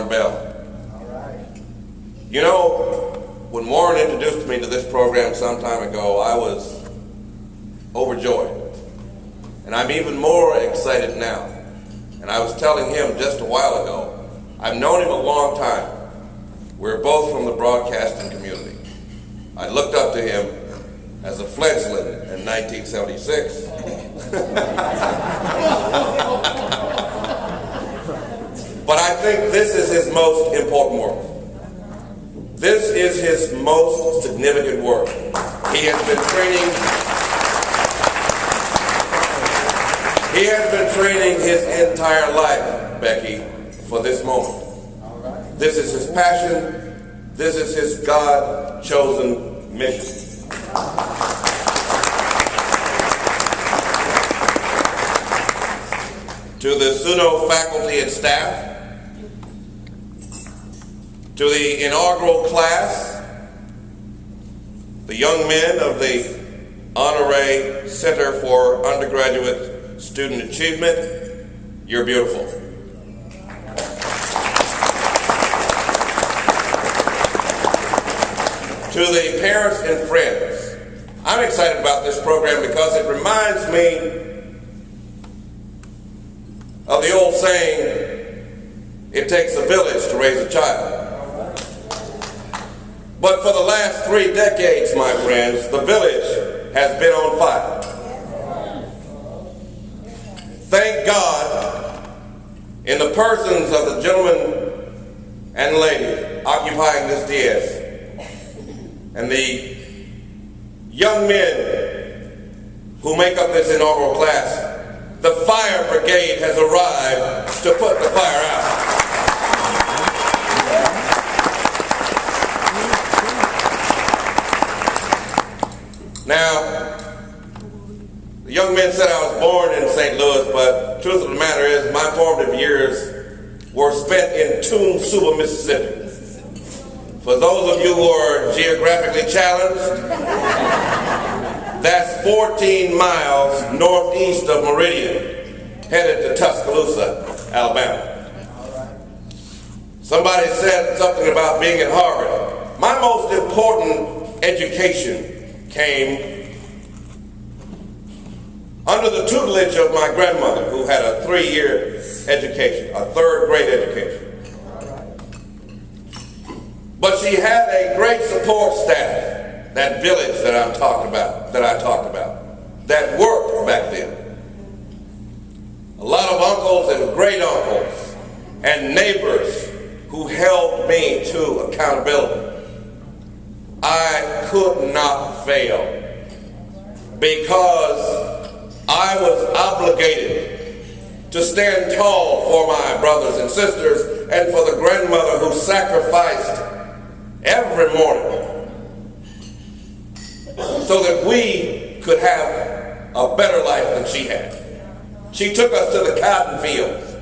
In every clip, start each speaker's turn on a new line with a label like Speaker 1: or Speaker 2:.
Speaker 1: Warren Bell. You know, when Warren introduced me to this program some time ago, I was overjoyed. And I'm even more excited now. And I was telling him just a while ago, I've known him a long time. We're both from the broadcasting community. I looked up to him as a fledgling in 1976. But I think this is his most important work. This is his most significant work. He has been training his entire life, Becky, for this moment. This is his passion. This is his God-chosen mission. To the SUNO faculty and staff, to the inaugural class, the young men of the Honore Center for Undergraduate Student Achievement, you're beautiful. To the parents and friends, I'm excited about this program because it reminds me of the old saying, it takes a village to raise a child. But for the last 3 decades, my friends, the village has been on fire. Thank God, in the persons of the gentlemen and ladies occupying this dais, and the young men who make up this inaugural class, the fire brigade has arrived to put the fire out. Now, the young man said I was born in St. Louis, but the truth of the matter is my formative years were spent in Suba, Mississippi. For those of you who are geographically challenged, that's 14 miles northeast of Meridian, headed to Tuscaloosa, Alabama. Somebody said something about being at Harvard. My most important education came under the tutelage of my grandmother, who had a 3-year education, a 3rd grade education. But she had a great support staff, that village that I talked about, that worked back then. A lot of uncles and great uncles and neighbors who held me to accountability. I could not fail because I was obligated to stand tall for my brothers and sisters and for the grandmother who sacrificed every morning so that we could have a better life than she had. She took us to the cotton fields.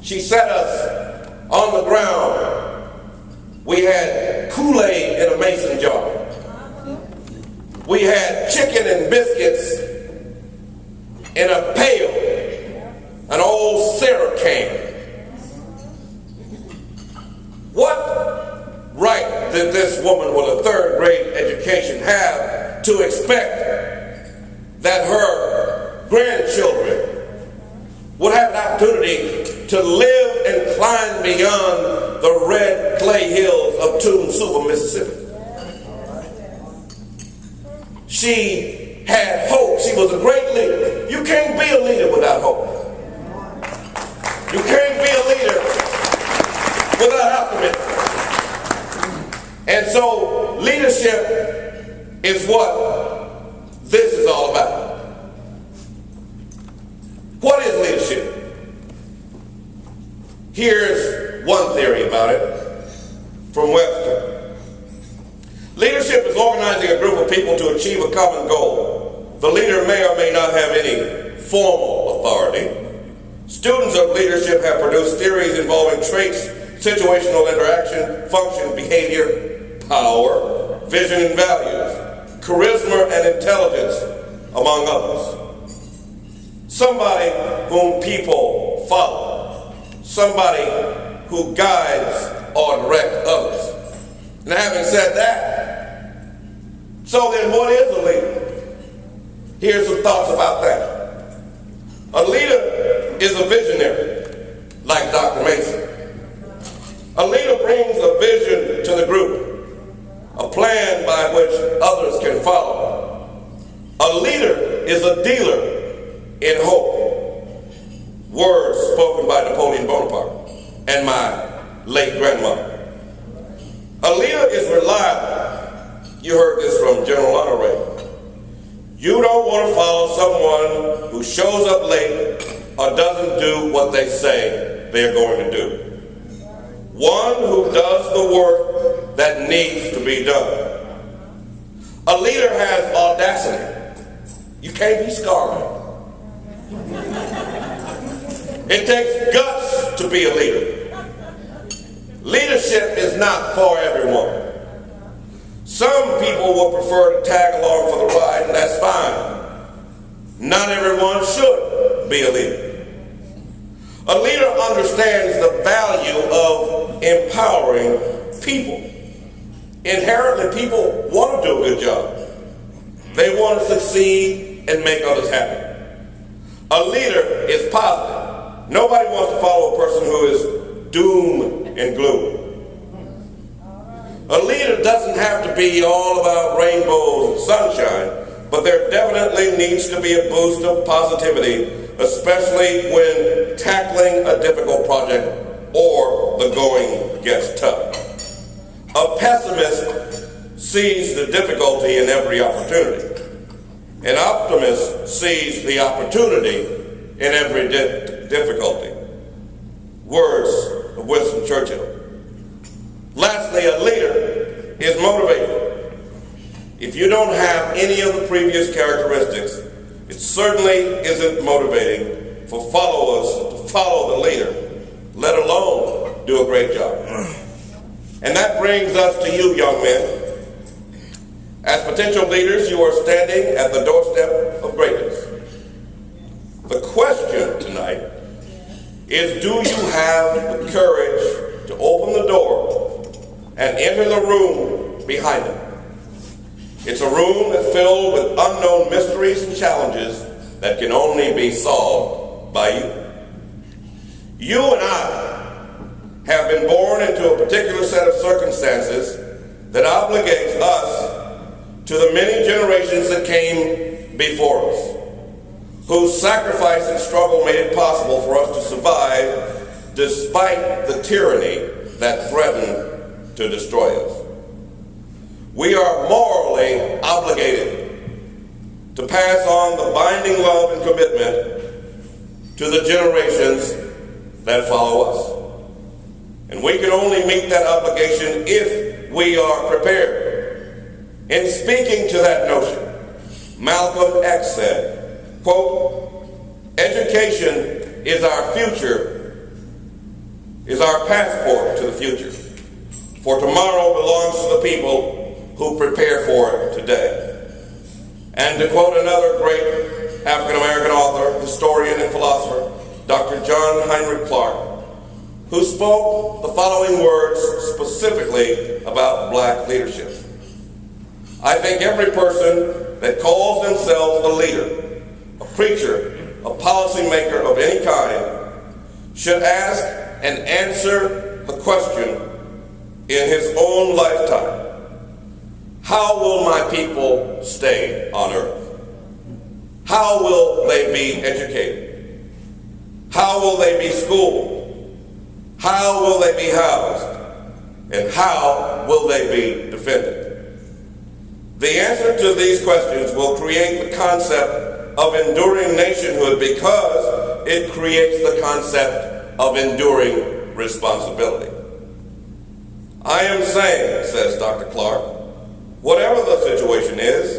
Speaker 1: She set us on the ground. We had Kool-Aid in a mason jar. We had chicken and biscuits in a pail, an old syrup can. What right did this woman with a 3rd grade education have to expect that her grandchildren would have an opportunity to live and climb beyond the red clay hills of Suba, Mississippi? She had hope. She was a great leader. You can't be a leader without hope. You can't be a leader without optimism. And so leadership is what this is all about. What is leadership? Here's one theory about it from Webster. Leadership is organizing a group of people to achieve a common goal. The leader may or may not have any formal authority. Students of leadership have produced theories involving traits, situational interaction, function, behavior, power, vision and values, charisma and intelligence, among others. Somebody whom people follow. somebody who guides or directs others. Now, having said that, so then what is a leader? Here's some thoughts about that. A leader is a visionary, like Dr. Mason. A leader brings a vision to the group, a plan by which others can follow. A leader is a dealer in hope. Words spoken by Napoleon Bonaparte and my late grandmother. A leader is reliable. You heard this from General Honore. You don't want to follow someone who shows up late or doesn't do what they say they're going to do. One who does the work that needs to be done. A leader has audacity. You can't be scarred. It takes guts to be a leader. Leadership is not for everyone. Some people will prefer to tag along for the ride, and that's fine. Not everyone should be a leader. A leader understands the value of empowering people. Inherently, people want to do a good job. They want to succeed and make others happy. A leader is positive. Nobody wants to follow a person who is doom and gloom. A leader doesn't have to be all about rainbows and sunshine, but there definitely needs to be a boost of positivity, especially when tackling a difficult project or the going gets tough. A pessimist sees the difficulty in every opportunity. An optimist sees the opportunity in every difficulty. Words of Winston Churchill. Lastly, a leader is motivated. If you don't have any of the previous characteristics, it certainly isn't motivating for followers to follow the leader, let alone do a great job. And that brings us to you, young men. As potential leaders, you are standing at the doorstep of greatness. The question tonight is, do you have the courage to open the door and enter the room behind it? It's a room that's filled with unknown mysteries and challenges that can only be solved by you. You and I have been born into a particular set of circumstances that obligates us to the many generations that came before us, whose sacrifice and struggle made it possible for us to survive despite the tyranny that threatened to destroy us. We are morally obligated to pass on the binding love and commitment to the generations that follow us. And we can only meet that obligation if we are prepared. In speaking to that notion, Malcolm X said, quote, "Education is our future, is our passport to the future. For tomorrow belongs to the people who prepare for it today." And to quote another great African-American author, historian, and philosopher, Dr. John Heinrich Clark, who spoke the following words specifically about black leadership. "I think every person that calls themselves a leader, a preacher, a policymaker of any kind, should ask and answer the question in his own lifetime: how will my people stay on earth? How will they be educated? How will they be schooled? How will they be housed? And how will they be defended? The answer to these questions will create the concept of enduring nationhood, because it creates the concept of enduring responsibility. I am saying, says Dr. Clark, whatever the situation is,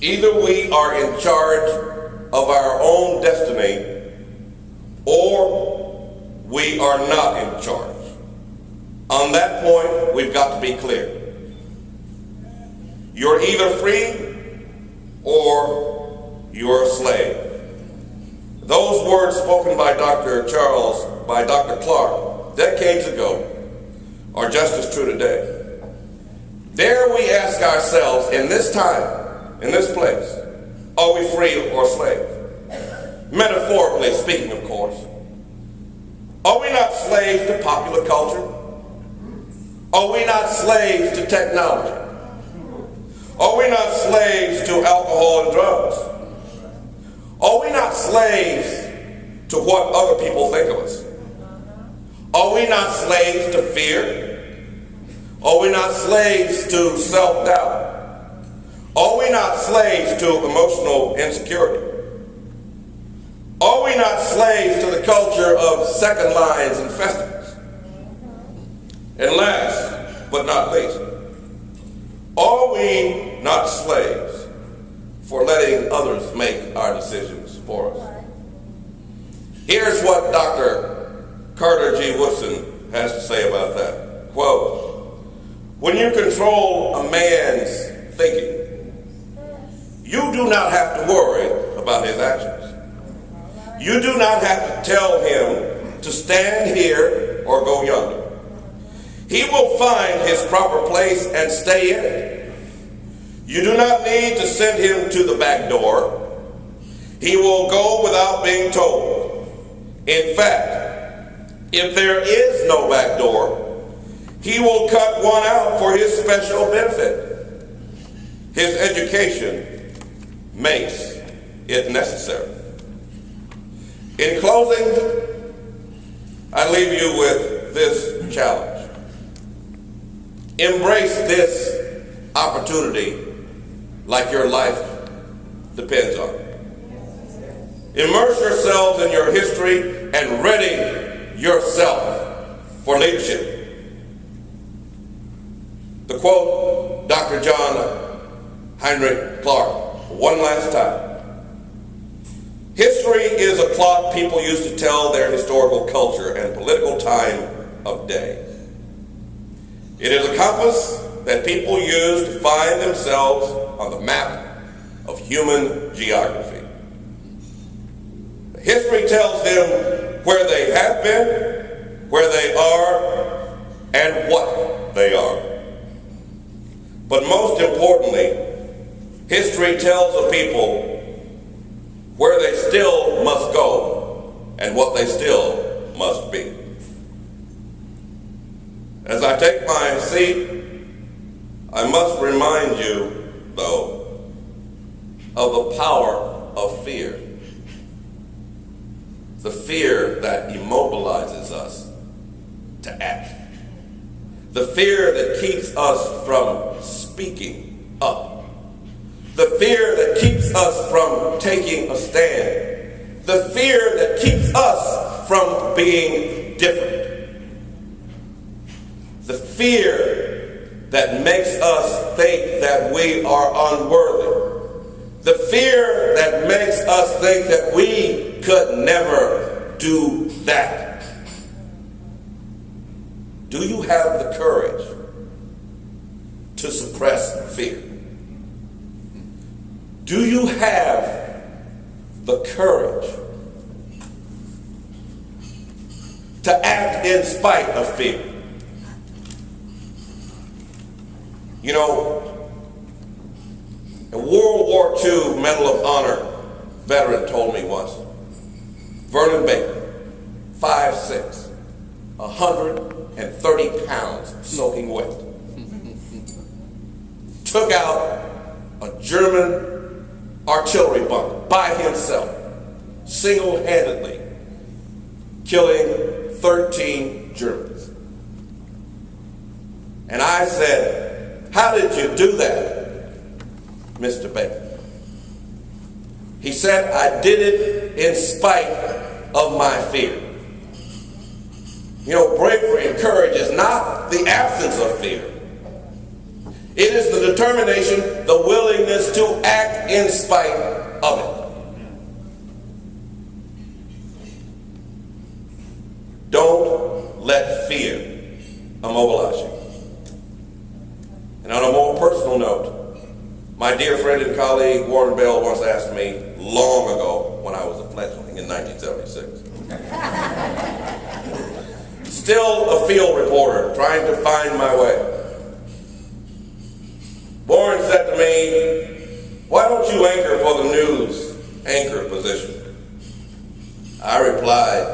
Speaker 1: either we are in charge of our own destiny or we are not in charge. On that point, we've got to be clear. You're either free or you're a slave. Those words spoken by Dr. Charles by Dr. Clark decades ago are just as true today. Dare we ask ourselves in this time, in this place, are we free or slave? Metaphorically speaking, of course. Are we not slaves to popular culture? Are we not slaves to technology? Are we not slaves to alcohol and drugs? Are we not slaves to what other people think of us? Are we not slaves to fear? Are we not slaves to self-doubt? Are we not slaves to emotional insecurity? Are we not slaves to the culture of second lines and festivals? And last but not least, are we not slaves for letting others make our decisions for us? Here's what Dr. Carter G. Woodson has to say about that. Quote, when you control a man's thinking, you do not have to worry about his actions. You do not have to tell him to stand here or go yonder. He will find his proper place and stay in it. You do not need to send him to the back door. He will go without being told. In fact, if there is no back door, he will cut one out for his special benefit. His education makes it necessary. In closing, I leave you with this challenge. Embrace this opportunity like your life depends on it. Immerse yourselves in your history and ready yourself for leadership. To quote Dr. John Heinrich Clark one last time, history is a clock people use to tell their historical culture and political time of day. It is a compass that people use to find themselves on the map of human geography. History tells them where they have been, where they are, and what they are. But most importantly, history tells the people where they still must go and what they still must be. As I take my seat, I must remind you, though, of the power of fear. The fear that immobilizes us to act. The fear that keeps us from speaking up. The fear that keeps us from taking a stand. The fear that keeps us from being different. The fear that makes us think that we are unworthy. The fear that makes us think that we could never do that. Do you have the courage to suppress fear? Do you have the courage to act in spite of fear? You know, a World War II Medal of Honor veteran told me once, Vernon Baker, 5'6", 130 pounds soaking wet, took out a German artillery bunker by himself, single-handedly, killing 13 Germans. And I said, how did you do that, Mr. Baker? He said, I did it in spite of my fear. You know, bravery and courage is not the absence of fear. It is the determination, the willingness to act in spite of it. Don't let fear immobilize you. And on a more personal note, my dear friend and colleague Warren Bell once asked me long ago when I was a fledgling in 1976. still a field reporter trying to find my way. Warren said to me, "Why don't you anchor for the news anchor position?" I replied,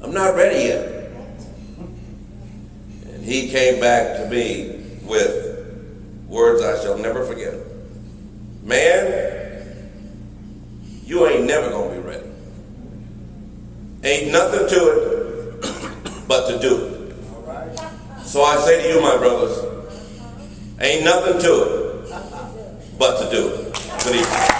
Speaker 1: "I'm not ready yet." And he came back to me with words I shall never forget. "Man, you ain't never gonna be ready. Ain't nothing to it but to do it." So I say to you, my brothers, ain't nothing to it but to do it. Good evening.